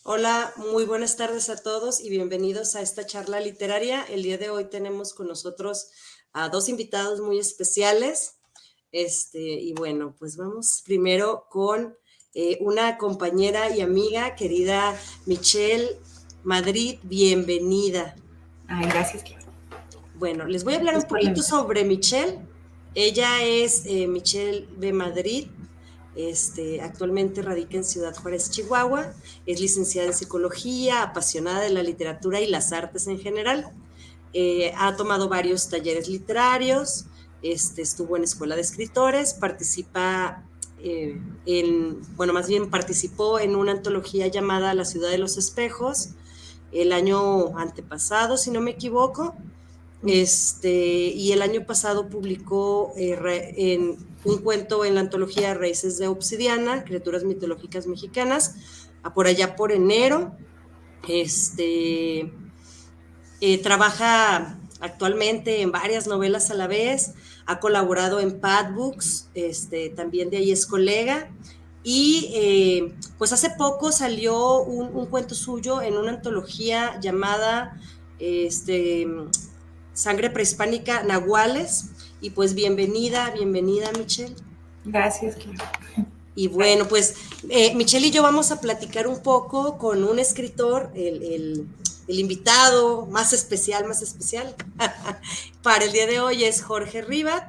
Hola, muy buenas tardes a todos y bienvenidos a esta charla literaria. El día de hoy tenemos con nosotros a dos invitados muy especiales. Y bueno, pues vamos primero con una compañera y amiga, querida Michelle Madrid, bienvenida. Ay, gracias, Clara. Bueno, les voy a hablar Gracias un por la poquito invitación. sobre Michelle. Ella es Michelle B. Madrid. Actualmente radica en Ciudad Juárez, Chihuahua. Es licenciada en psicología, apasionada de la literatura y las artes en general. Ha tomado varios talleres literarios, estuvo en escuela de escritores, más bien participó en una antología llamada La Ciudad de los Espejos el año antepasado, si no me equivoco. Y el año pasado publicó un cuento en la antología Raíces de Obsidiana, Criaturas Mitológicas Mexicanas, por allá por enero. Trabaja actualmente en varias novelas a la vez, ha colaborado en Pad Books, también de ahí es colega, y pues hace poco salió un cuento suyo en una antología llamada Sangre Prehispánica Nahuales, y pues bienvenida Michelle. Gracias, Clara. Y bueno, pues Michelle y yo vamos a platicar un poco con un escritor, el invitado más especial para el día de hoy es Jorge Ribat.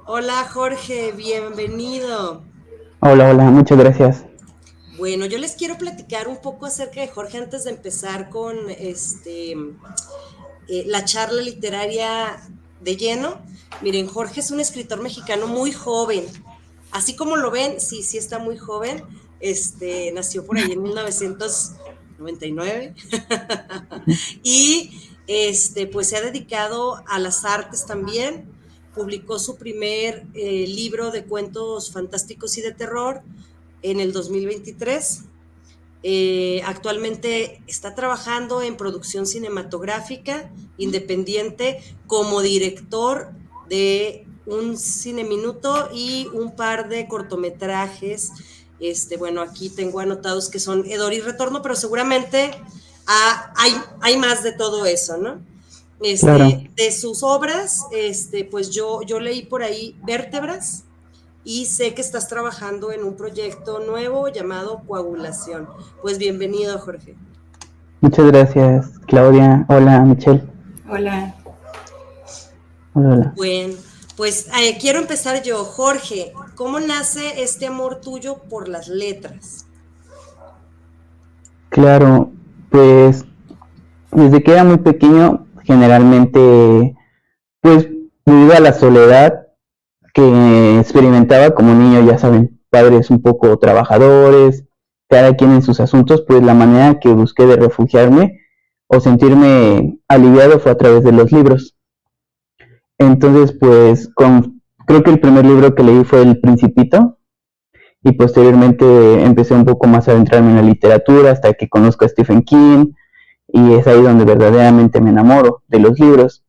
Hola Jorge, bienvenido. Hola, muchas gracias. Bueno, yo les quiero platicar un poco acerca de Jorge antes de empezar con la charla literaria de lleno. Miren, Jorge es un escritor mexicano muy joven. Así como lo ven, sí está muy joven. Nació por ahí en 1999 y pues se ha dedicado a las artes también. Publicó su primer libro de cuentos fantásticos y de terror en el 2023. Actualmente está trabajando en producción cinematográfica independiente como director de un cineminuto y un par de cortometrajes. Bueno, aquí tengo anotados que son Hedor y Retorno, pero seguramente hay más de todo eso, ¿no? Claro. De sus obras, pues yo leí por ahí Vértebras, y sé que estás trabajando en un proyecto nuevo llamado Coagulación. Pues bienvenido, Jorge. Muchas gracias, Claudia. Hola, Michelle. Hola. Hola. Bueno, pues quiero empezar yo. Jorge, ¿cómo nace este amor tuyo por las letras? Claro, pues desde que era muy pequeño, generalmente, pues debido a la soledad que experimentaba como niño, ya saben, padres un poco trabajadores, cada quien en sus asuntos, pues la manera que busqué de refugiarme o sentirme aliviado fue a través de los libros. Entonces, pues, creo que el primer libro que leí fue El Principito, y posteriormente empecé un poco más a adentrarme en la literatura hasta que conozco a Stephen King, y es ahí donde verdaderamente me enamoro de los libros.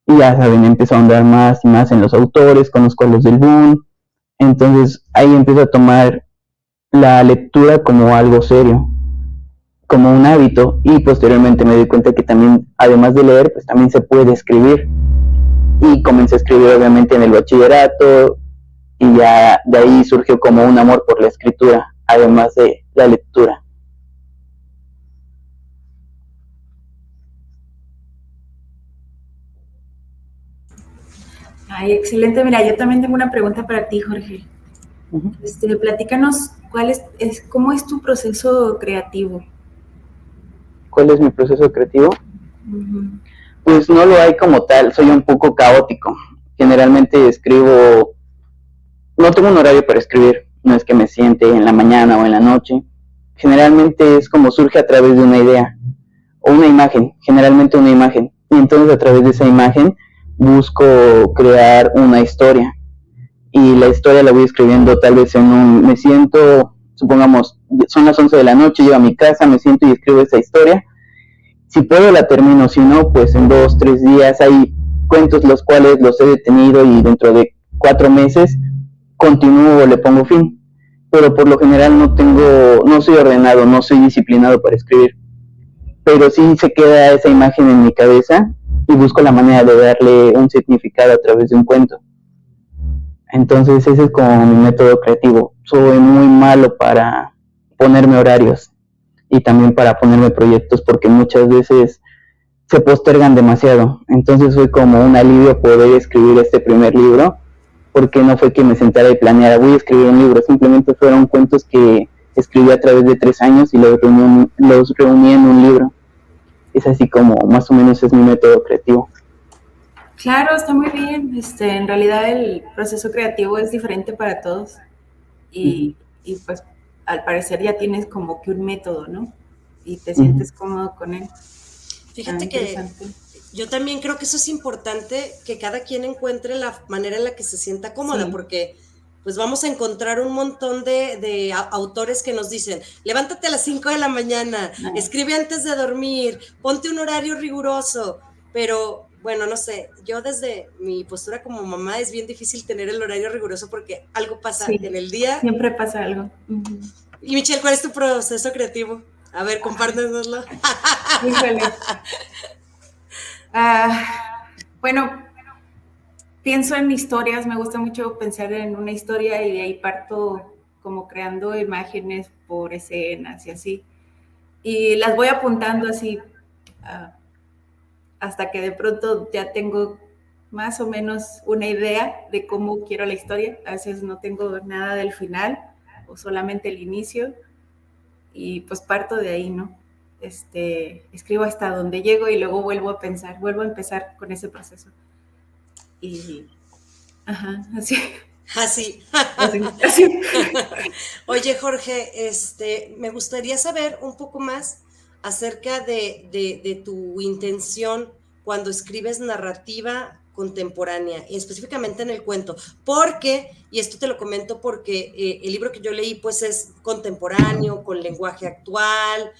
Y ya saben, empiezo a ahondar más y más en los autores, conozco a los del boom, entonces ahí empiezo a tomar la lectura como algo serio, como un hábito, y posteriormente me doy cuenta que también, además de leer, pues también se puede escribir. Y comencé a escribir obviamente en el bachillerato, y ya de ahí surgió como un amor por la escritura, además de la lectura. Ay, excelente. Mira, yo también tengo una pregunta para ti, Jorge. Platícanos, ¿cómo es tu proceso creativo? ¿Cuál es mi proceso creativo? Pues no lo hay como tal, soy un poco caótico. Generalmente escribo, no tengo un horario para escribir, no es que me siente en la mañana o en la noche. Generalmente es como surge a través de una idea o una imagen, generalmente una imagen. Y entonces a través de esa imagen busco crear una historia. Y la historia la voy escribiendo tal vez me siento, supongamos, son las 11 de la noche, llego a mi casa, me siento y escribo esa historia. Si puedo la termino, si no, pues en 2-3 días. Hay cuentos los cuales los he detenido y dentro de 4 meses continúo o le pongo fin. pero por lo general no soy ordenado, no soy disciplinado para escribir, pero sí se queda esa imagen en mi cabeza y busco la manera de darle un significado a través de un cuento. Entonces ese es como mi método creativo. Soy muy malo para ponerme horarios y también para ponerme proyectos, porque muchas veces se postergan demasiado. Entonces fue como un alivio poder escribir este primer libro, porque no fue que me sentara y planeara, voy a escribir un libro, simplemente fueron cuentos que escribí a través de 3 años y los reuní en un libro. Es así como más o menos es mi método creativo. Claro, está muy bien. En realidad el proceso creativo es diferente para todos y pues al parecer ya tienes como que un método, ¿no? Y te sientes cómodo con él. Fíjate que yo también creo que eso es importante, que cada quien encuentre la manera en la que se sienta cómoda, sí. Porque pues vamos a encontrar un montón de autores que nos dicen, levántate a las 5 de la mañana, escribe antes de dormir, ponte un horario riguroso, pero bueno, no sé, yo desde mi postura como mamá es bien difícil tener el horario riguroso porque algo pasa en el día. Siempre pasa algo. Y Michelle, ¿cuál es tu proceso creativo? A ver, compártenoslo. Híjole. Bueno, pienso en historias, me gusta mucho pensar en una historia y de ahí parto como creando imágenes por escenas y así. Y las voy apuntando así hasta que de pronto ya tengo más o menos una idea de cómo quiero la historia. A veces no tengo nada del final o solamente el inicio y pues parto de ahí, ¿no? Escribo hasta donde llego y luego vuelvo a empezar con ese proceso. Y, así. Oye, Jorge, me gustaría saber un poco más acerca de tu intención cuando escribes narrativa contemporánea, y específicamente en el cuento, porque, y esto te lo comento porque el libro que yo leí pues es contemporáneo, con lenguaje actual,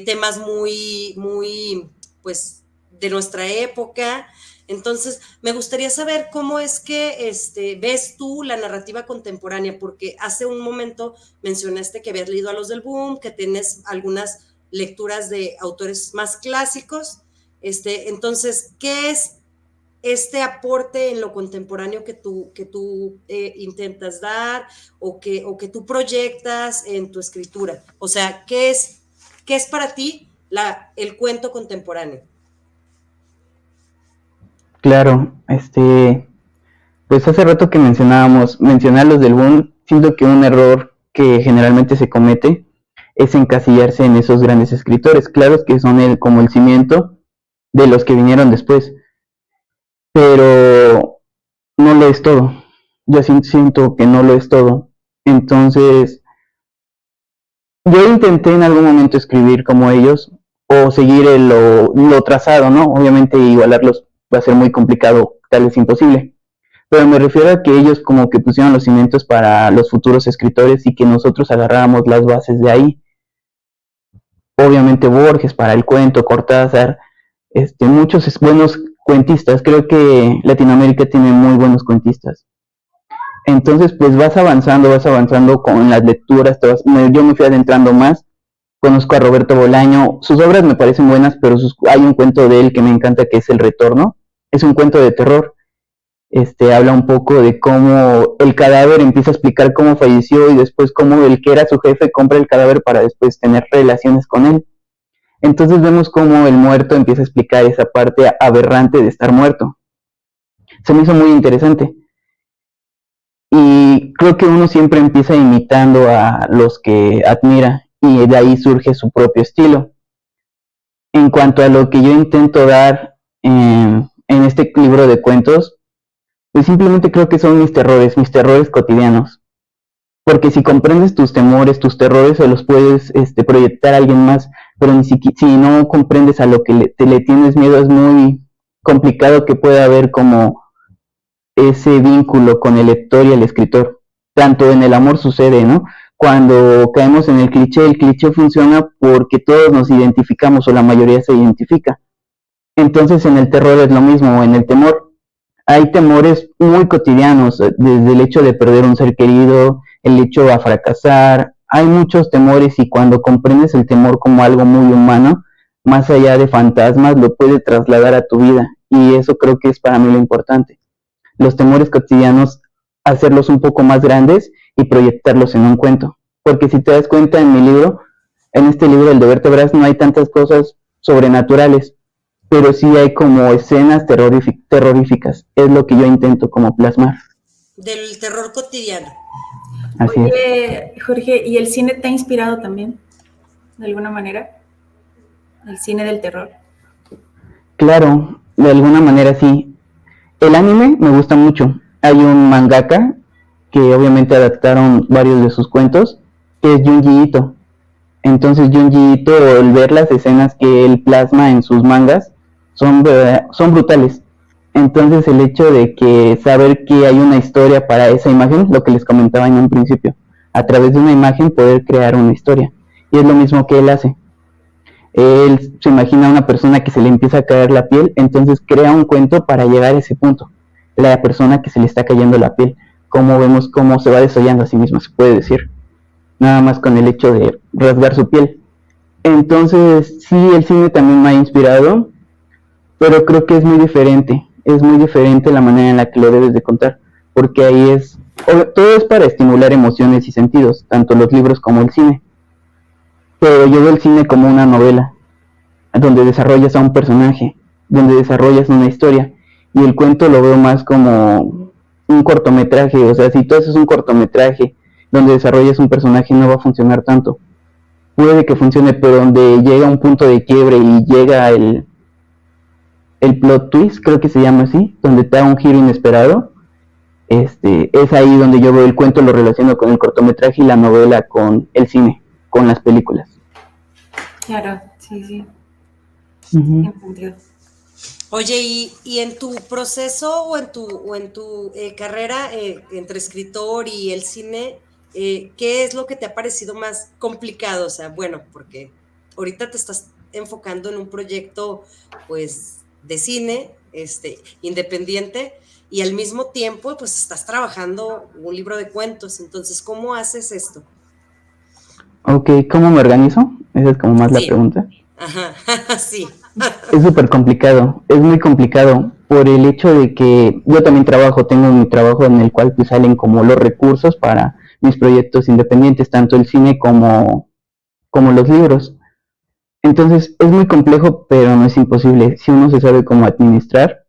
temas muy, pues, de nuestra época. Entonces, me gustaría saber cómo es que ves tú la narrativa contemporánea, porque hace un momento mencionaste que habías leído a los del boom, que tienes algunas lecturas de autores más clásicos. Entonces, ¿qué es este aporte en lo contemporáneo que tú intentas dar o que tú proyectas en tu escritura? O sea, ¿qué es para ti el cuento contemporáneo? Claro, pues hace rato que mencionar los del boom, siento que un error que generalmente se comete es encasillarse en esos grandes escritores, claro que son como el cimiento de los que vinieron después, pero no lo es todo. Yo siento que no lo es todo. Entonces, yo intenté en algún momento escribir como ellos o seguir lo trazado, ¿no? Obviamente igualarlos va a ser muy complicado, tal vez imposible. Pero me refiero a que ellos como que pusieron los cimientos para los futuros escritores y que nosotros agarráramos las bases de ahí. Obviamente Borges para el cuento, Cortázar, muchos buenos cuentistas. Creo que Latinoamérica tiene muy buenos cuentistas. Entonces, pues vas avanzando con las lecturas. Yo me fui adentrando más. Conozco a Roberto Bolaño. Sus obras me parecen buenas, pero hay un cuento de él que me encanta, que es El Retorno. Es un cuento de terror. Habla un poco de cómo el cadáver empieza a explicar cómo falleció y después cómo el que era su jefe compra el cadáver para después tener relaciones con él. Entonces vemos cómo el muerto empieza a explicar esa parte aberrante de estar muerto. Se me hizo muy interesante. Y creo que uno siempre empieza imitando a los que admira y de ahí surge su propio estilo. En cuanto a lo que yo intento dar en este libro de cuentos, pues simplemente creo que son mis terrores cotidianos. Porque si comprendes tus temores, tus terrores, se los puedes proyectar a alguien más, pero si no comprendes a lo que le tienes miedo, es muy complicado que pueda haber como ese vínculo con el lector y el escritor. Tanto en el amor sucede, ¿no? Cuando caemos en el cliché funciona porque todos nos identificamos o la mayoría se identifica. Entonces en el terror es lo mismo, en el temor. Hay temores muy cotidianos, desde el hecho de perder un ser querido, el hecho a fracasar. Hay muchos temores y cuando comprendes el temor como algo muy humano, más allá de fantasmas, lo puedes trasladar a tu vida, y eso creo que es para mí lo importante. Los temores cotidianos, hacerlos un poco más grandes y proyectarlos en un cuento. Porque si te das cuenta, en este libro, El de Vértebras, no hay tantas cosas sobrenaturales, pero sí hay como escenas terroríficas. Es lo que yo intento como plasmar. Del terror cotidiano. Así Oye, Jorge, ¿y el cine te ha inspirado también, de alguna manera? ¿El cine del terror? Claro, de alguna manera sí. El anime me gusta mucho. Hay un mangaka que obviamente adaptaron varios de sus cuentos, que es Junji Ito. Entonces Junji Ito, al ver las escenas que él plasma en sus mangas, son brutales. Entonces el hecho de que saber que hay una historia para esa imagen, lo que les comentaba en un principio, a través de una imagen poder crear una historia. Y es lo mismo que él hace. Él se imagina a una persona que se le empieza a caer la piel, entonces crea un cuento para llegar a ese punto. La persona que se le está cayendo la piel, como vemos cómo se va desollando a sí mismo, se puede decir, nada más con el hecho de rasgar su piel. Entonces sí, el cine también me ha inspirado, pero creo que es muy diferente la manera en la que lo debes de contar, porque ahí todo es para estimular emociones y sentidos, tanto los libros como el cine. Pero yo veo el cine como una novela, donde desarrollas a un personaje, donde desarrollas una historia, y el cuento lo veo más como un cortometraje. O sea, si todo eso es un cortometraje donde desarrollas un personaje, no va a funcionar tanto. Puede que funcione, pero donde llega un punto de quiebre y llega el plot twist, creo que se llama así, donde te da un giro inesperado, es ahí donde yo veo el cuento, lo relaciono con el cortometraje, y la novela con el cine, con las películas. Claro, sí. Uh-huh. Oye, y en tu proceso o en tu carrera entre escritor y el cine, ¿qué es lo que te ha parecido más complicado? O sea, bueno, porque ahorita te estás enfocando en un proyecto, pues, de cine, independiente, y al mismo tiempo, pues, estás trabajando un libro de cuentos. Entonces, ¿cómo haces esto? Ok, ¿cómo me organizo? Esa es como más la pregunta. Ajá, sí. Es súper complicado, es muy complicado, por el hecho de que yo también tengo mi trabajo en el cual pues salen como los recursos para mis proyectos independientes, tanto el cine como los libros. Entonces es muy complejo, pero no es imposible. Si uno se sabe cómo administrar,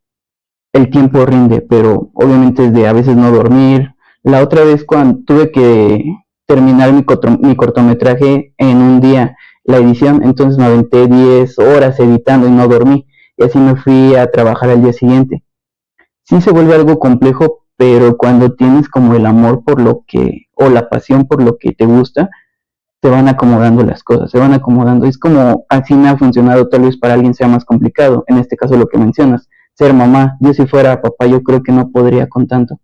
el tiempo rinde, pero obviamente es de a veces no dormir. La otra vez cuando tuve que terminar mi cortometraje en un día, la edición, entonces me aventé 10 horas editando y no dormí, y así me fui a trabajar al día siguiente. Sí se vuelve algo complejo, pero cuando tienes como el amor por lo que, o la pasión por lo que te gusta, te van acomodando las cosas, se van acomodando. Es como así me ha funcionado, tal vez para alguien sea más complicado, en este caso lo que mencionas, ser mamá. Yo si fuera papá, yo creo que no podría con tanto.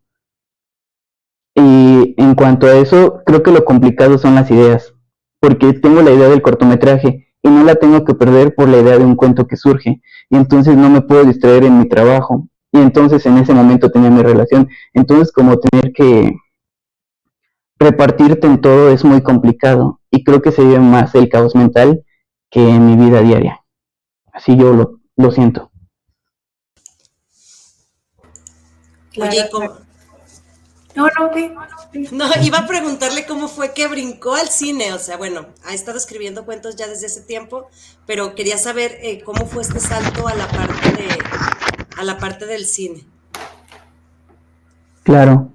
Y en cuanto a eso, creo que lo complicado son las ideas, porque tengo la idea del cortometraje y no la tengo que perder por la idea de un cuento que surge, y entonces no me puedo distraer en mi trabajo, y entonces en ese momento tenía mi relación. Entonces como tener que repartirte en todo es muy complicado, y creo que se vive más el caos mental que en mi vida diaria. Así yo lo siento. Claro. Oye, ¿cómo? No, iba a preguntarle cómo fue que brincó al cine. O sea, bueno, ha estado escribiendo cuentos ya desde ese tiempo, pero quería saber cómo fue este salto a la parte del cine. Claro.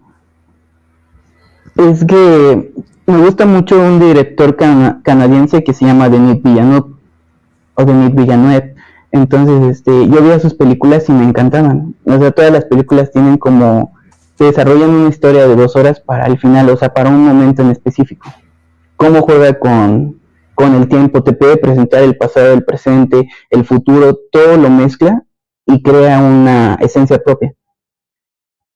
Es que me gusta mucho un director canadiense que se llama Denis Villeneuve. Entonces, yo veía sus películas y me encantaban. O sea, todas las películas tienen como, se desarrollan una historia de 2 horas para el final, o sea, para un momento en específico. Cómo juega con el tiempo, te puede presentar el pasado, el presente, el futuro, todo lo mezcla y crea una esencia propia.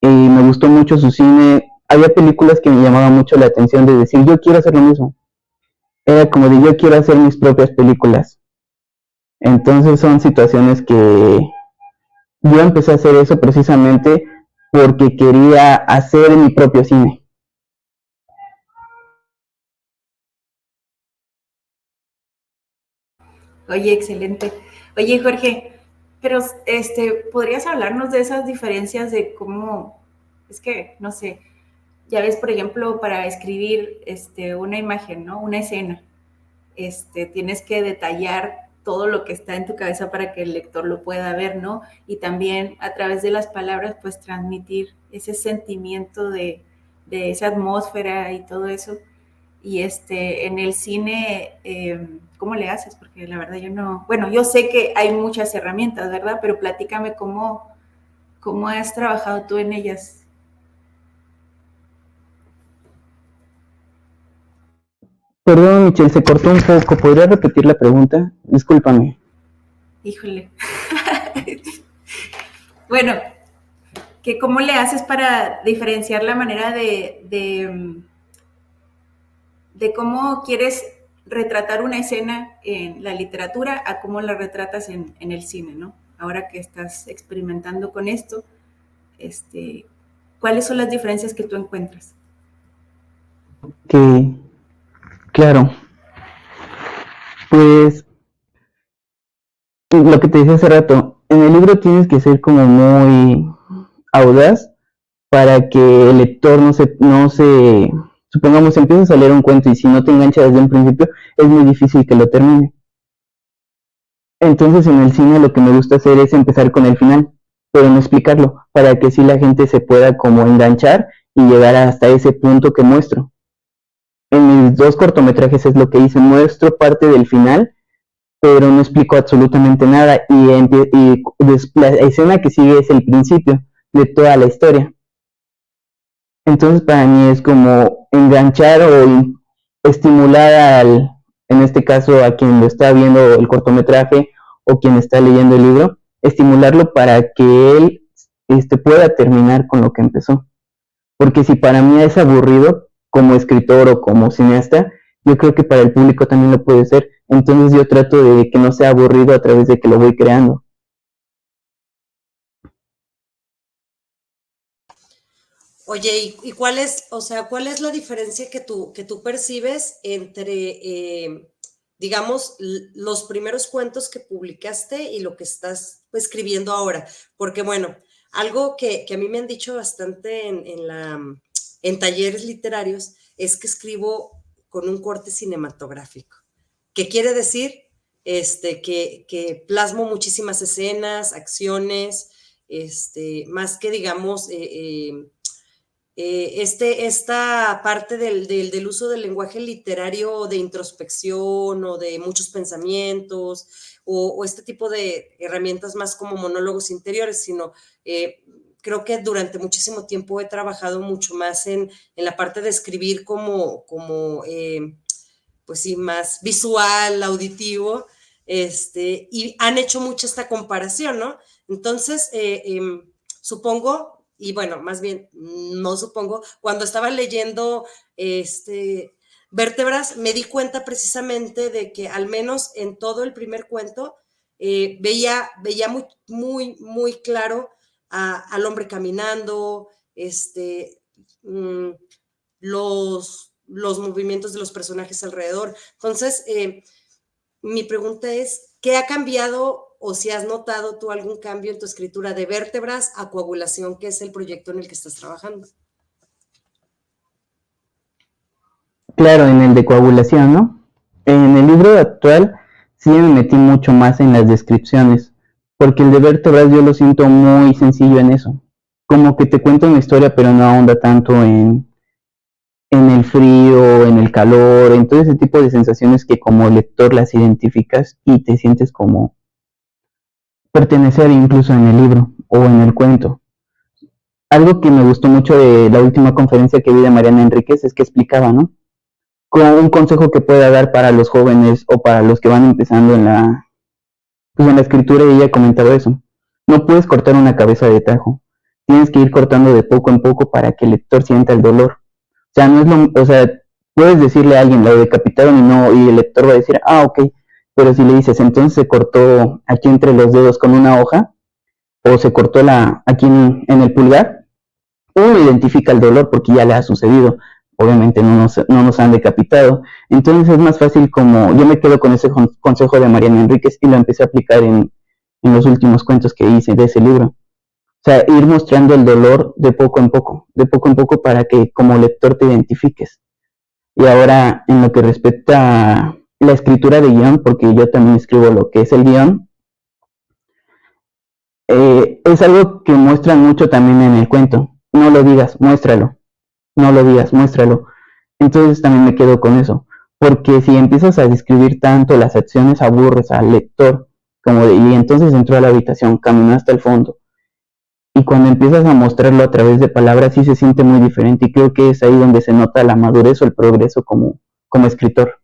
Y me gustó mucho su cine. Había películas que me llamaban mucho la atención, de decir, yo quiero hacer lo mismo. Era como de, yo quiero hacer mis propias películas. Entonces son situaciones que yo empecé a hacer eso precisamente porque quería hacer mi propio cine. Oye, excelente. Oye, Jorge, pero ¿podrías hablarnos de esas diferencias de cómo, es que, no sé, ya ves, por ejemplo, para escribir una imagen, ¿no? Una escena, tienes que detallar todo lo que está en tu cabeza para que el lector lo pueda ver, ¿no? Y también a través de las palabras, pues transmitir ese sentimiento de esa atmósfera y todo eso. Y en el cine, ¿cómo le haces? Porque la verdad yo no, bueno, yo sé que hay muchas herramientas, ¿verdad? Pero platícame cómo has trabajado tú en ellas. Perdón, Michelle, se cortó un poco. ¿Podría repetir la pregunta? Discúlpame. Híjole. Bueno, que cómo le haces para diferenciar la manera de cómo quieres retratar una escena en la literatura a cómo la retratas en el cine, ¿no? Ahora que estás experimentando con esto, ¿cuáles son las diferencias que tú encuentras? Que, claro, pues lo que te decía hace rato, en el libro tienes que ser como muy audaz para que el lector supongamos, empiezas a leer un cuento y si no te engancha desde un principio, es muy difícil que lo termine. Entonces en el cine lo que me gusta hacer es empezar con el final, pero no explicarlo, para que así la gente se pueda como enganchar y llegar hasta ese punto que muestro. En mis 2 cortometrajes es lo que hice, muestro parte del final, pero no explico absolutamente nada y la escena que sigue es el principio de toda la historia. Entonces para mí es como enganchar o estimular en este caso a quien lo está viendo el cortometraje o quien está leyendo el libro, estimularlo para que él pueda terminar con lo que empezó. Porque si para mí es aburrido como escritor o como cineasta, yo creo que para el público también lo puede ser. Entonces yo trato de que no sea aburrido a través de que lo voy creando. Oye, ¿y cuál es, o sea, cuál es la diferencia que tú percibes entre, digamos, los primeros cuentos que publicaste y lo que estás escribiendo ahora? Porque, bueno, algo que a mí me han dicho bastante en talleres literarios es que escribo con un corte cinematográfico. ¿Qué quiere decir? Que plasmo muchísimas escenas, acciones, más que, digamos, esta parte del uso del lenguaje literario de introspección o de muchos pensamientos o este tipo de herramientas más como monólogos interiores, sino creo que durante muchísimo tiempo he trabajado mucho más en la parte de escribir como pues sí, más visual, auditivo, y han hecho mucho esta comparación, ¿no? Entonces, supongo, y bueno, más bien, no supongo, cuando estaba leyendo Vértebras, me di cuenta precisamente de que al menos en todo el primer cuento veía muy, muy, muy claro al hombre caminando, los movimientos de los personajes alrededor. Entonces, mi pregunta es, ¿qué ha cambiado o si has notado tú algún cambio en tu escritura de Vértebras a Coagulación, que es el proyecto en el que estás trabajando? Claro, en el de Coagulación, ¿no? En el libro actual sí me metí mucho más en las descripciones, porque el de Vértebras yo lo siento muy sencillo en eso. Como que te cuenta una historia, pero no ahonda tanto en el frío, en el calor, en todo ese tipo de sensaciones que como lector las identificas y te sientes como pertenecer incluso en el libro o en el cuento. Algo que me gustó mucho de la última conferencia que vi de Mariana Enríquez es que explicaba, ¿no? Como un consejo que pueda dar para los jóvenes o para los que van empezando en la escritura, y ella comentaba eso. No puedes cortar una cabeza de tajo. Tienes que ir cortando de poco en poco para que el lector sienta el dolor. O sea, no es o sea, puedes decirle a alguien, lo decapitaron y el lector va a decir, ok, pero si le dices, entonces se cortó aquí entre los dedos con una hoja, o se cortó aquí en el pulgar, uno identifica el dolor porque ya le ha sucedido, obviamente no nos han decapitado. Entonces es más fácil, como yo me quedo con ese consejo de Mariana Enríquez y lo empecé a aplicar en los últimos cuentos que hice de ese libro. O sea, ir mostrando el dolor de poco en poco para que como lector te identifiques. Y ahora, en lo que respecta a la escritura de guión, porque yo también escribo lo que es el guión, es algo que muestran mucho también en el cuento. No lo digas, muéstralo. No lo digas, muéstralo. Entonces también me quedo con eso. Porque si empiezas a describir tanto las acciones, aburres al lector. Y entonces entró a la habitación, caminó hasta el fondo. Y cuando empiezas a mostrarlo a través de palabras, sí se siente muy diferente. Y creo que es ahí donde se nota la madurez o el progreso como escritor.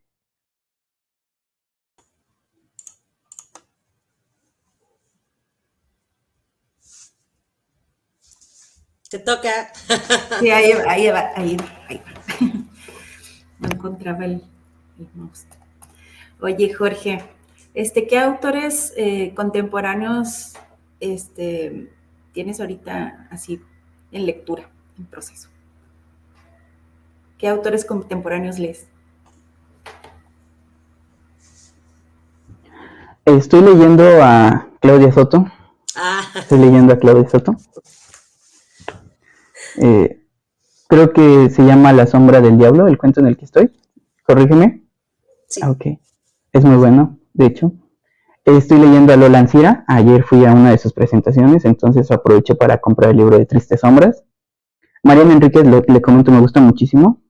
Te toca. Sí, ahí va. No encontraba el monstruo. Oye, Jorge, ¿qué autores contemporáneos tienes ahorita así en lectura, en proceso? ¿Qué autores contemporáneos lees? Estoy leyendo a Claudia Soto. Estoy leyendo a Claudia Soto. Creo que se llama La sombra del diablo, el cuento en el que estoy. Corrígeme. Sí. Ok. Es muy bueno, de hecho. Estoy leyendo a Lola Ancira. Ayer fui a una de sus presentaciones, entonces aproveché para comprar el libro de Tristes Sombras. Mariana Enríquez, le comento, me gusta muchísimo.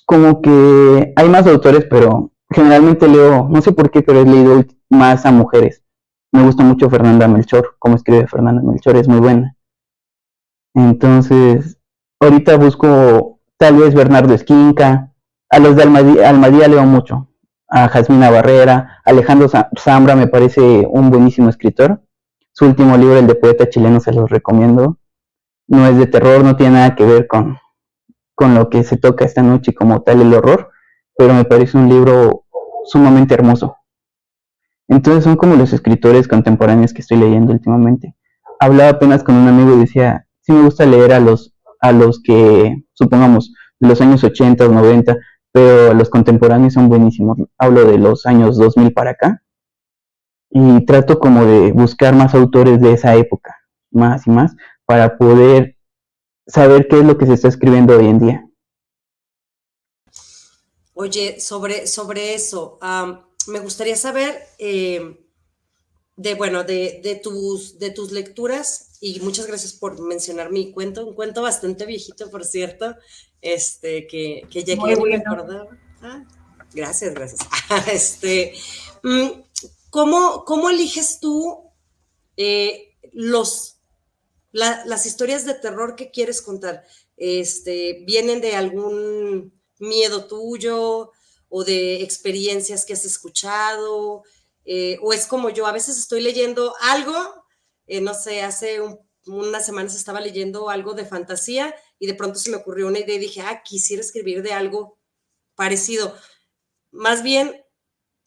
Como que hay más autores, pero generalmente leo, no sé por qué, pero he leído más a mujeres. Me gusta mucho Fernanda Melchor, cómo escribe Fernanda Melchor, es muy buena. Entonces, ahorita busco tal vez Bernardo Esquinca, a los de Almadía leo mucho, a Jasmina Barrera, Alejandro Zambra me parece un buenísimo escritor. Su último libro, el de Poeta Chileno, se los recomiendo. No es de terror, no tiene nada que ver con lo que se toca esta noche como tal el horror, pero me parece un libro sumamente hermoso. Entonces son como los escritores contemporáneos que estoy leyendo últimamente. Hablaba apenas con un amigo y decía, sí me gusta leer a los que, supongamos, de los años 80 o 90, pero los contemporáneos son buenísimos. Hablo de los años 2000 para acá. Y trato como de buscar más autores de esa época, más y más, para poder saber qué es lo que se está escribiendo hoy en día. Oye, sobre eso, me gustaría saber de tus lecturas, y muchas gracias por mencionar mi cuento, un cuento bastante viejito, por cierto, que ya Muy ni me bueno. acordaba. Gracias. ¿Cómo eliges tú las historias de terror que quieres contar? ¿Vienen de algún miedo tuyo o de experiencias que has escuchado? ¿O es como yo? A veces estoy leyendo algo, no sé, hace unas semanas estaba leyendo algo de fantasía y de pronto se me ocurrió una idea y dije, quisiera escribir de algo parecido. Más bien,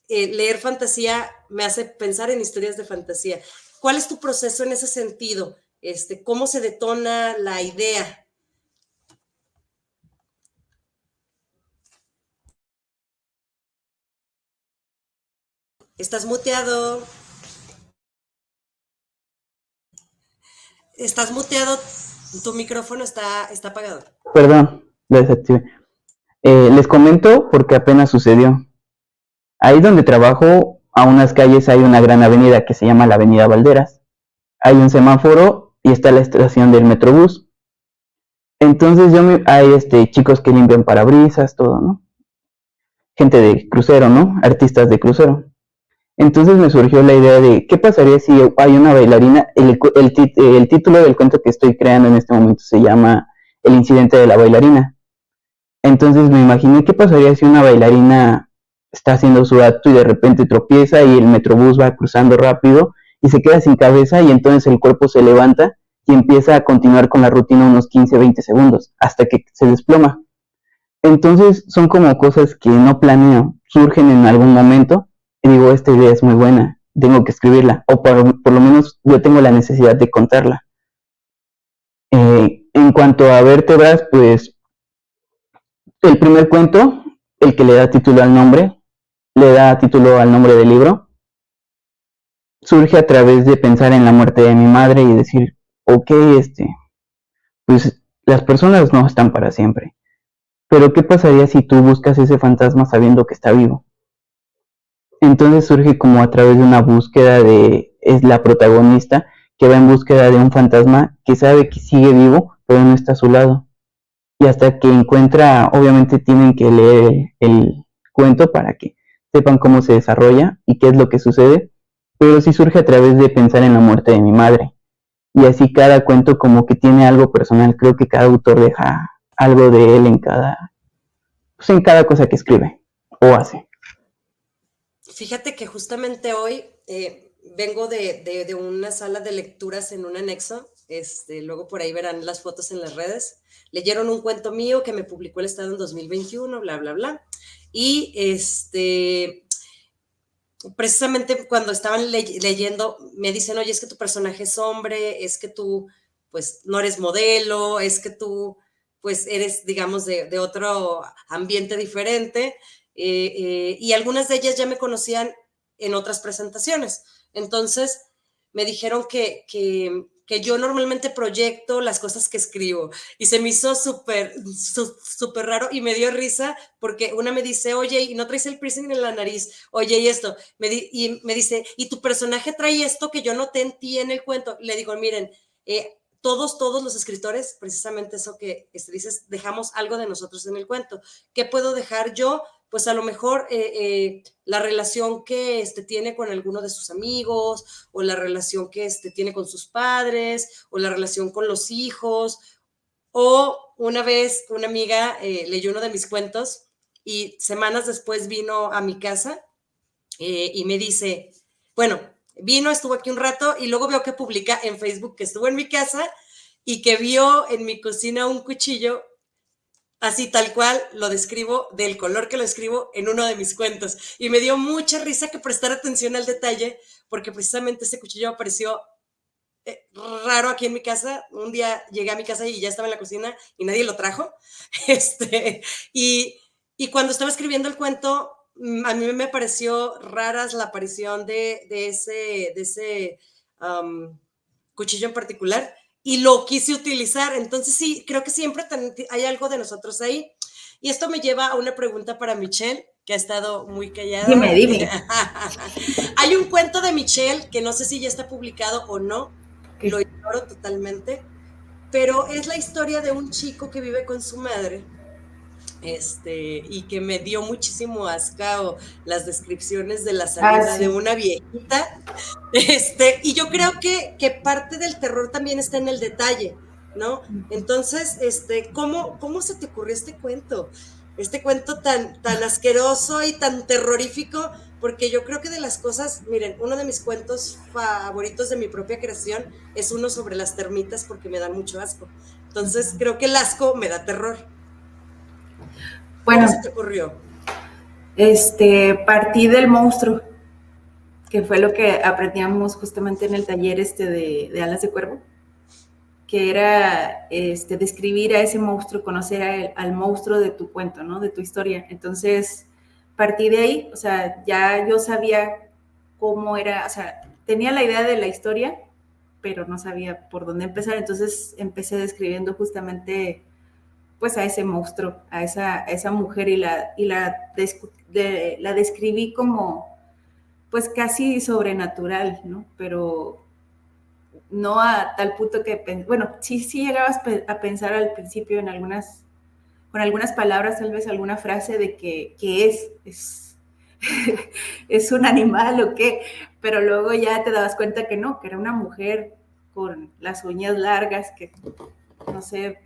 leer fantasía me hace pensar en historias de fantasía. ¿Cuál es tu proceso en ese sentido? ¿Cómo se detona la idea? Estás muteado. Estás muteado. Tu micrófono está apagado. Perdón, lo desactivé. Les comento porque apenas sucedió. Ahí donde trabajo, a unas calles hay una gran avenida que se llama la Avenida Valderas. Hay un semáforo y está la estación del Metrobús. Entonces hay chicos que limpian parabrisas, todo, ¿no? Gente de crucero, ¿no? Artistas de crucero. Entonces me surgió la idea de qué pasaría si hay una bailarina. El título del cuento que estoy creando en este momento se llama El incidente de la bailarina. Entonces me imaginé qué pasaría si una bailarina está haciendo su acto y de repente tropieza y el metrobús va cruzando rápido y se queda sin cabeza, y entonces el cuerpo se levanta y empieza a continuar con la rutina unos 15-20 segundos hasta que se desploma. Entonces son como cosas que no planeo, surgen en algún momento y digo, esta idea es muy buena, tengo que escribirla, o por lo menos yo tengo la necesidad de contarla. En cuanto a vértebras, pues el primer cuento, el que le da título al nombre, le da título al nombre del libro, surge a través de pensar en la muerte de mi madre y decir, ok, pues las personas no están para siempre, pero ¿qué pasaría si tú buscas ese fantasma sabiendo que está vivo? Entonces surge como a través de una búsqueda es la protagonista que va en búsqueda de un fantasma que sabe que sigue vivo, pero no está a su lado. Y hasta que encuentra, obviamente tienen que leer el cuento para que sepan cómo se desarrolla y qué es lo que sucede, pero sí surge a través de pensar en la muerte de mi madre. Y así cada cuento como que tiene algo personal, creo que cada autor deja algo de él pues en cada cosa que escribe o hace. Fíjate que justamente hoy vengo de una sala de lecturas en un anexo, luego por ahí verán las fotos en las redes. Leyeron un cuento mío que me publicó el Estado en 2021, bla, bla, bla. Y precisamente cuando estaban leyendo, me dicen, oye, es que tu personaje es hombre, es que tú, pues, no eres modelo, es que tú, pues, eres, digamos, de otro ambiente diferente. Y algunas de ellas ya me conocían en otras presentaciones. Entonces, me dijeron que yo normalmente proyecto las cosas que escribo y se me hizo súper raro y me dio risa porque una me dice, oye, ¿y no traes el piercing en la nariz? Oye, y esto, y me dice, ¿y tu personaje trae esto que yo noté en ti en el cuento? Le digo, miren, todos los escritores, precisamente eso que dices, dejamos algo de nosotros en el cuento. ¿Qué puedo dejar yo? Pues a lo mejor la relación que tiene con alguno de sus amigos, o la relación que tiene con sus padres, o la relación con los hijos. O una vez una amiga leyó uno de mis cuentos y semanas después vino a mi casa y me dice, bueno, vino, estuvo aquí un rato y luego veo que publica en Facebook que estuvo en mi casa y que vio en mi cocina un cuchillo, así tal cual lo describo, del color que lo escribo en uno de mis cuentos. Y me dio mucha risa que prestara atención al detalle, porque precisamente ese cuchillo apareció raro aquí en mi casa. Un día llegué a mi casa y ya estaba en la cocina y nadie lo trajo. Y, y cuando estaba escribiendo el cuento, a mí me pareció raras la aparición de ese cuchillo en particular y lo quise utilizar. Entonces sí, creo que siempre hay algo de nosotros ahí. Y esto me lleva a una pregunta para Michelle, que ha estado muy callada. Dime. Hay un cuento de Michelle que no sé si ya está publicado o no, lo ignoro totalmente, pero es la historia de un chico que vive con su madre, y que me dio muchísimo asco las descripciones de la salida de una viejita, y yo creo que parte del terror también está en el detalle, ¿no? Entonces, ¿cómo se te ocurrió este cuento? Este cuento tan asqueroso y tan terrorífico, porque yo creo que de las cosas, miren, uno de mis cuentos favoritos de mi propia creación es uno sobre las termitas porque me dan mucho asco. Entonces, creo que el asco me da terror. Bueno, ¿cómo se te ocurrió? Partí del monstruo, que fue lo que aprendíamos justamente en el taller de Alas de Cuervo, que era describir a ese monstruo, conocer al monstruo de tu cuento, ¿no? De tu historia. Entonces, partí de ahí, o sea, ya yo sabía cómo era, o sea, tenía la idea de la historia, pero no sabía por dónde empezar. Entonces empecé describiendo justamente pues a ese monstruo, a esa mujer, y la describí como pues casi sobrenatural, ¿no? Pero no a tal punto que, bueno, sí llegabas a pensar al principio con algunas palabras, tal vez alguna frase de que es un animal o qué, pero luego ya te dabas cuenta que no, que era una mujer con las uñas largas que, no sé,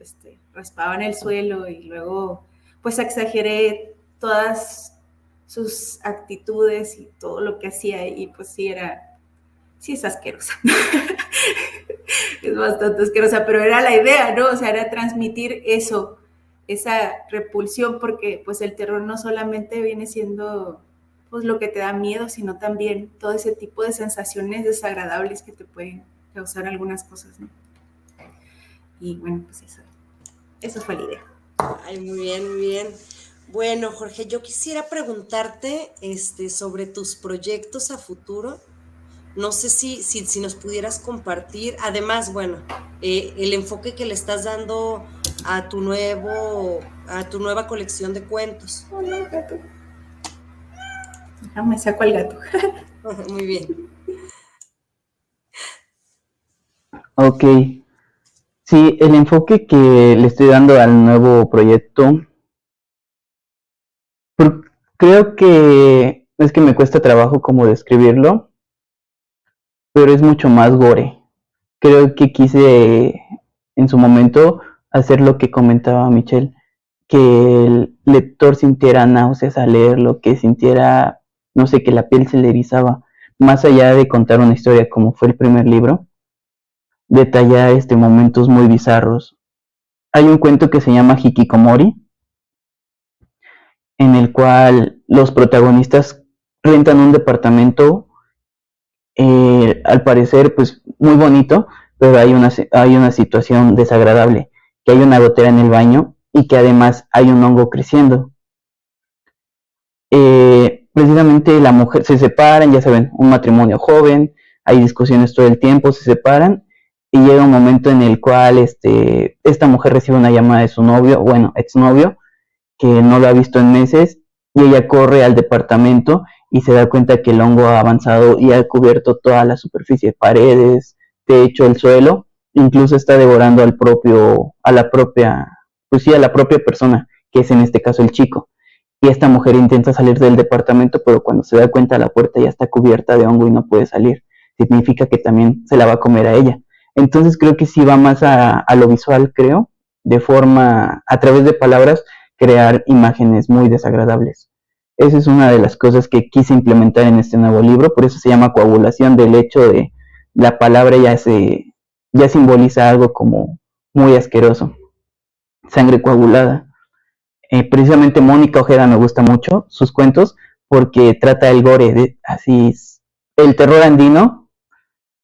raspaba en el suelo, y luego pues exageré todas sus actitudes y todo lo que hacía, y pues sí es asquerosa. Es bastante asquerosa, pero era la idea, ¿no? O sea, era transmitir eso, esa repulsión, porque pues el terror no solamente viene siendo pues lo que te da miedo, sino también todo ese tipo de sensaciones desagradables que te pueden causar algunas cosas, ¿no? Y bueno, pues eso fue la idea. Ay, muy bien, muy bien. Bueno, Jorge, yo quisiera preguntarte sobre tus proyectos a futuro. No sé si nos pudieras compartir, además, bueno, el enfoque que le estás dando a tu nueva colección de cuentos. Hola, gato. Me saco al gato. Muy bien. Ok. Sí, el enfoque que le estoy dando al nuevo proyecto, creo que es que me cuesta trabajo como describirlo, pero es mucho más gore. Creo que quise en su momento hacer lo que comentaba Michelle, que el lector sintiera náuseas al leerlo, que sintiera, no sé, que la piel se le erizaba, más allá de contar una historia como fue el primer libro, detallar momentos muy bizarros. Hay un cuento que se llama Hikikomori, en el cual los protagonistas rentan un departamento, al parecer pues muy bonito, pero hay una situación desagradable, que hay una gotera en el baño y que además hay un hongo creciendo. Precisamente la mujer se separan, ya saben, un matrimonio joven, hay discusiones todo el tiempo, se separan y llega un momento en el cual esta mujer recibe una llamada de su novio, bueno, exnovio, que no lo ha visto en meses, y ella corre al departamento y se da cuenta que el hongo ha avanzado y ha cubierto toda la superficie, paredes, techo, el suelo, incluso está devorando a la propia persona, que es en este caso el chico. Y esta mujer intenta salir del departamento, pero cuando se da cuenta la puerta ya está cubierta de hongo y no puede salir. Significa que también se la va a comer a ella. Entonces creo que sí va más a lo visual, creo, de forma, a través de palabras, crear imágenes muy desagradables. Esa es una de las cosas que quise implementar en este nuevo libro, por eso se llama coagulación, del hecho de la palabra ya simboliza algo como muy asqueroso, sangre coagulada. Precisamente Mónica Ojeda me gusta mucho sus cuentos porque trata el gore, así el terror andino,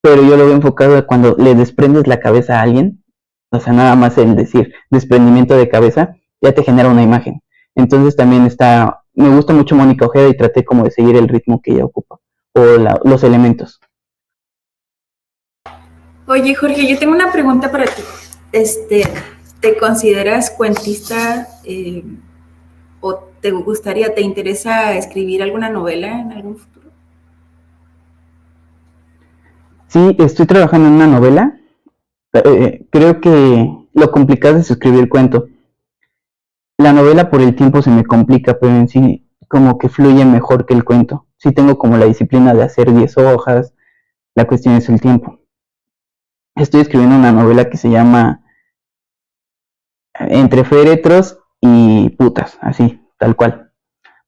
pero yo lo veo enfocado a cuando le desprendes la cabeza a alguien, o sea, nada más el decir desprendimiento de cabeza, ya te genera una imagen. Entonces también me gusta mucho Mónica Ojeda y traté como de seguir el ritmo que ella ocupa, o los elementos. Oye, Jorge, yo tengo una pregunta para ti. ¿Te consideras cuentista o te interesa escribir alguna novela en algún futuro? Sí, estoy trabajando en una novela. Creo que lo complicado es escribir cuento. La novela por el tiempo se me complica, pero en sí como que fluye mejor que el cuento. Sí tengo como la disciplina de hacer 10 hojas, la cuestión es el tiempo. Estoy escribiendo una novela que se llama Entre féretros y putas, así, tal cual.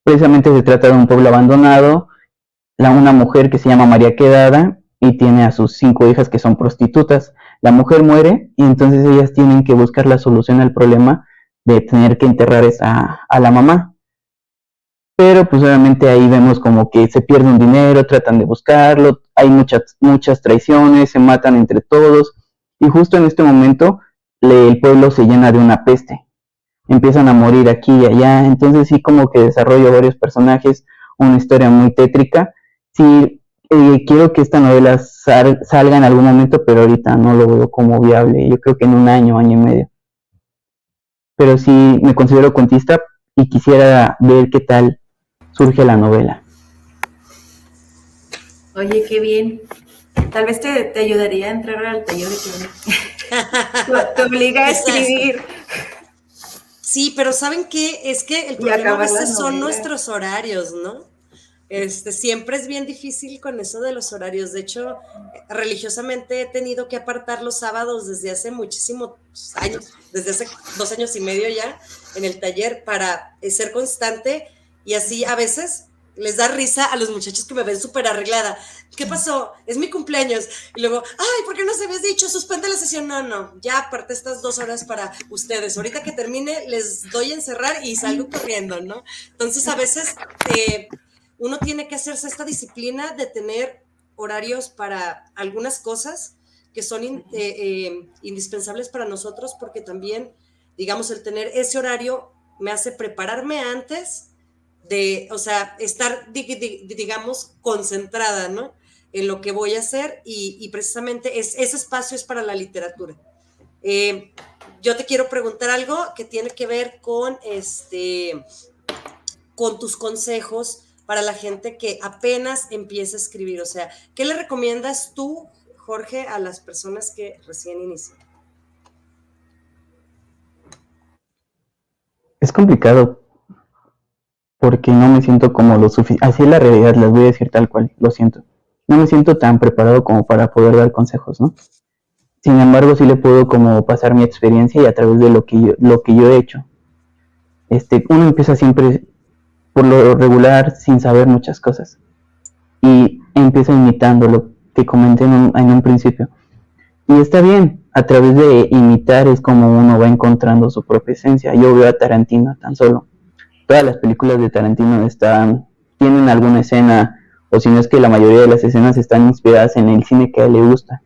Precisamente se trata de un pueblo abandonado, una mujer que se llama María Quedada y tiene a sus 5 hijas que son prostitutas. La mujer muere y entonces ellas tienen que buscar la solución al problema de tener que enterrar a la mamá. Pero pues obviamente ahí vemos como que se pierde un dinero, tratan de buscarlo, hay muchas traiciones, se matan entre todos y justo en este momento el pueblo se llena de una peste. Empiezan a morir aquí y allá, entonces sí como que desarrollo varios personajes, una historia muy tétrica. Sí, quiero que esta novela salga en algún momento, pero ahorita no lo veo como viable, yo creo que en un año y medio. Pero sí me considero cuentista y quisiera ver qué tal surge la novela. Oye, qué bien. Tal vez te ayudaría a entrar al taller de que te obliga a escribir. Sí, pero ¿saben qué? Es que el problema a veces son nuestros horarios, ¿no? Siempre es bien difícil con eso de los horarios. De hecho, religiosamente he tenido que apartar los sábados desde hace muchísimos años, desde hace 2 años y medio ya, en el taller para ser constante, y así a veces les da risa a los muchachos que me ven súper arreglada. ¿Qué pasó? Es mi cumpleaños. Y luego, ay, ¿por qué no se habías dicho? Suspende la sesión. No, ya aparté estas 2 horas para ustedes. Ahorita que termine, les doy a encerrar y salgo corriendo, ¿no? Entonces, a veces uno tiene que hacerse esta disciplina de tener horarios para algunas cosas que son indispensables para nosotros, porque también, digamos, el tener ese horario me hace prepararme antes o sea, estar, digamos, concentrada, ¿no? En lo que voy a hacer, y precisamente ese espacio es para la literatura. Yo te quiero preguntar algo que tiene que ver con tus consejos para la gente que apenas empieza a escribir. O sea, ¿qué le recomiendas tú, Jorge, a las personas que recién inician? Es complicado porque no me siento como lo suficiente. Así es la realidad, les voy a decir tal cual, lo siento. No me siento tan preparado como para poder dar consejos, ¿no? Sin embargo, sí le puedo como pasar mi experiencia y a través de lo que yo he hecho. Uno empieza siempre por lo regular sin saber muchas cosas y empieza imitando lo que comenté en un principio. Y está bien, a través de imitar es como uno va encontrando su propia esencia. Yo veo a Tarantino tan solo. Todas las películas de Tarantino tienen alguna escena, o si no es que la mayoría de las escenas están inspiradas en el cine que a él le gusta,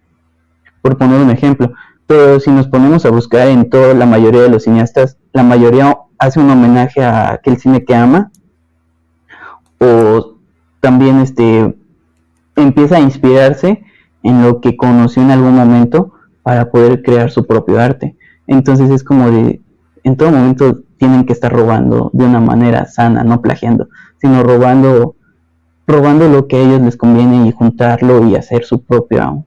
por poner un ejemplo. Pero si nos ponemos a buscar en toda la mayoría de los cineastas, la mayoría hace un homenaje a aquel cine que ama, o también empieza a inspirarse en lo que conoció en algún momento para poder crear su propio arte. Entonces es como en todo momento tienen que estar robando de una manera sana, no plagiando, sino robando lo que a ellos les conviene y juntarlo y hacer su propio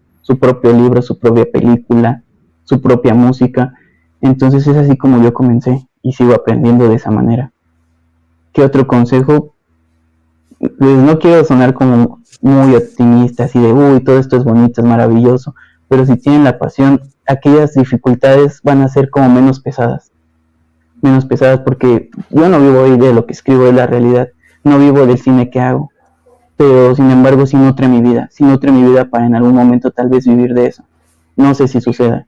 libro, su propia película, su propia música. Entonces es así como yo comencé y sigo aprendiendo de esa manera. ¿Qué otro consejo? Pues no quiero sonar como muy optimista, así de, todo esto es bonito, es maravilloso, pero si tienen la pasión, aquellas dificultades van a ser como menos pesadas, porque yo no vivo hoy de lo que escribo, de la realidad, no vivo del cine que hago, pero sin embargo sí nutre mi vida para en algún momento tal vez vivir de eso. No sé si suceda,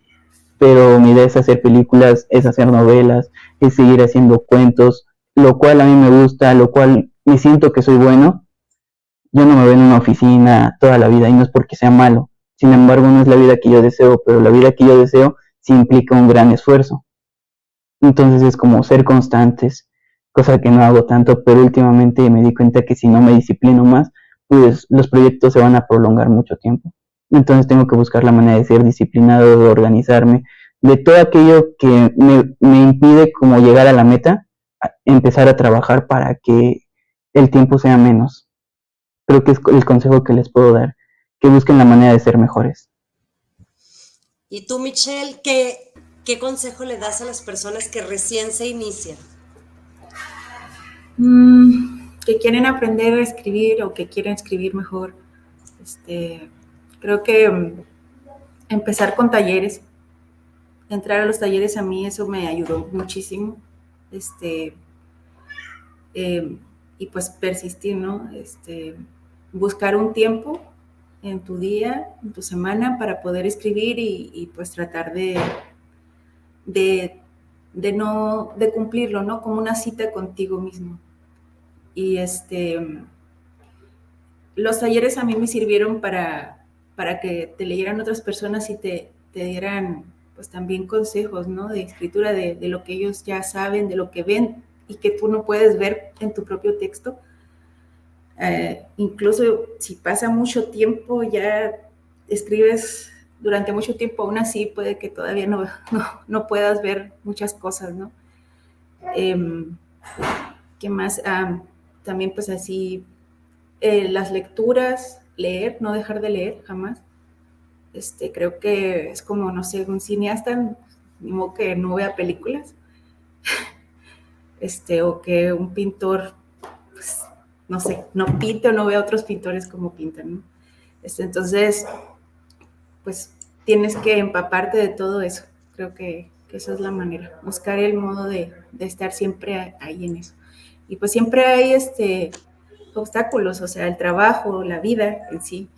pero mi idea es hacer películas, es hacer novelas, es seguir haciendo cuentos, lo cual a mí me gusta, lo cual me siento que soy bueno. Yo no me veo en una oficina toda la vida y no es porque sea malo. Sin embargo, no es la vida que yo deseo, pero la vida que yo deseo sí implica un gran esfuerzo. Entonces es como ser constantes, cosa que no hago tanto, pero últimamente me di cuenta que si no me disciplino más, pues los proyectos se van a prolongar mucho tiempo. Entonces tengo que buscar la manera de ser disciplinado, de organizarme, de todo aquello que me impide como llegar a la meta, empezar a trabajar para que el tiempo sea menos. Creo que es el consejo que les puedo dar, que busquen la manera de ser mejores. Y tú, Michelle, ¿qué consejo le das a las personas que recién se inician? Que quieren aprender a escribir o que quieren escribir mejor. Creo que empezar con talleres, entrar a los talleres, a mí eso me ayudó muchísimo. Y pues persistir, ¿no? Buscar un tiempo en tu día, en tu semana, para poder escribir y pues tratar de cumplirlo, ¿no? Como una cita contigo mismo. Y los talleres a mí me sirvieron para que te leyeran otras personas y te dieran pues también consejos, ¿no? De escritura, de lo que ellos ya saben, de lo que ven y que tú no puedes ver en tu propio texto. Incluso si pasa mucho tiempo, ya escribes durante mucho tiempo, aún así puede que todavía no puedas ver muchas cosas, ¿no? ¿Qué más? También pues así, las lecturas, leer, no dejar de leer jamás. Creo que es como, no sé, un cineasta, ni modo que no vea películas, o que un pintor, pues, no sé, no pinte o no vea a otros pintores como pintan, ¿no? Entonces, pues tienes que empaparte de todo eso. Creo que esa es la manera, buscar el modo de estar siempre ahí en eso. Y pues siempre hay obstáculos, o sea, el trabajo, la vida en sí.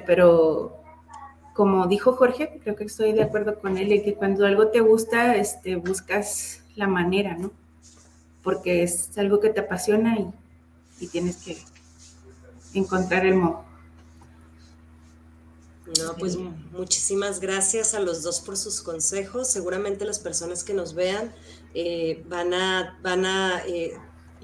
Pero como dijo Jorge, creo que estoy de acuerdo con él, en que cuando algo te gusta, buscas la manera, ¿no? Porque es algo que te apasiona y tienes que encontrar el modo. No, pues muchísimas gracias a los dos por sus consejos. Seguramente las personas que nos vean van a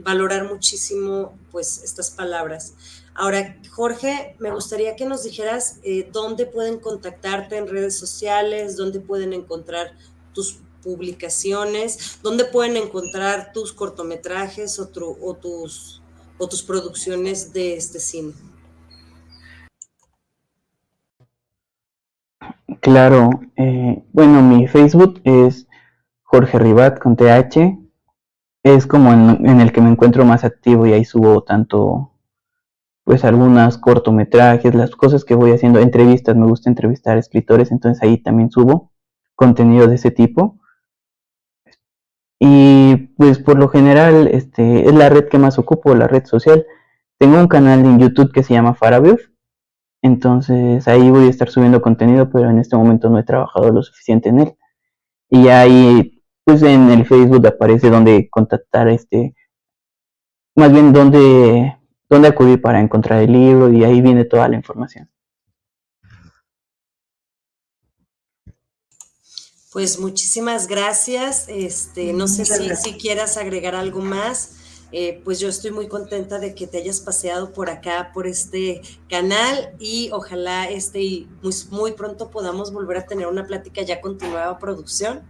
valorar muchísimo pues estas palabras. Ahora, Jorge, me gustaría que nos dijeras dónde pueden contactarte en redes sociales, dónde pueden encontrar tus publicaciones, dónde pueden encontrar tus cortometrajes o tus producciones de este cine. Claro, bueno, mi Facebook es Jorge Ribat con TH, es como en el que me encuentro más activo y ahí subo tanto, pues algunas cortometrajes, las cosas que voy haciendo, entrevistas, me gusta entrevistar escritores, entonces ahí también subo contenido de ese tipo. Y pues por lo general es la red que más ocupo, la red social. Tengo un canal en YouTube que se llama Farabeuf, entonces ahí voy a estar subiendo contenido, pero en este momento no he trabajado lo suficiente en él. Y ahí, pues en el Facebook aparece donde contactar, más bien donde acudir para encontrar el libro y ahí viene toda la información. Pues muchísimas gracias. No sé si quieras agregar algo más. Pues yo estoy muy contenta de que te hayas paseado por acá, por este canal y ojalá y muy pronto podamos volver a tener una plática ya con tu nueva producción,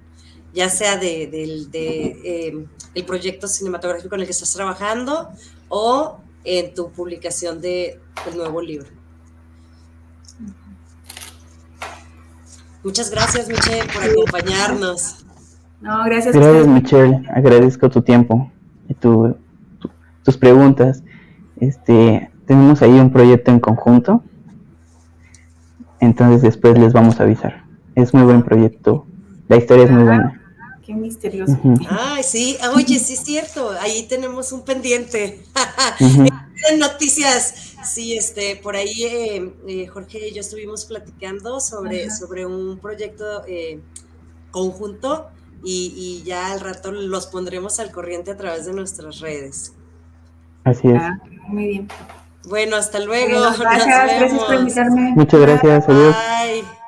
ya sea el proyecto cinematográfico en el que estás trabajando o en tu publicación del nuevo libro. Muchas gracias, Michelle, por acompañarnos. No, gracias. Gracias, Michelle. Agradezco tu tiempo y tus preguntas. Tenemos ahí un proyecto en conjunto, entonces después les vamos a avisar. Es muy buen proyecto. La historia es muy buena. Qué misterioso. Ay, sí. Oye, sí es cierto. Ahí tenemos un pendiente. Noticias. Sí, por ahí Jorge y yo estuvimos platicando sobre un proyecto conjunto y ya al rato los pondremos al corriente a través de nuestras redes. Así es. Muy bien. Bueno, hasta luego. Bueno, gracias por invitarme. Muchas gracias. Adiós. Bye.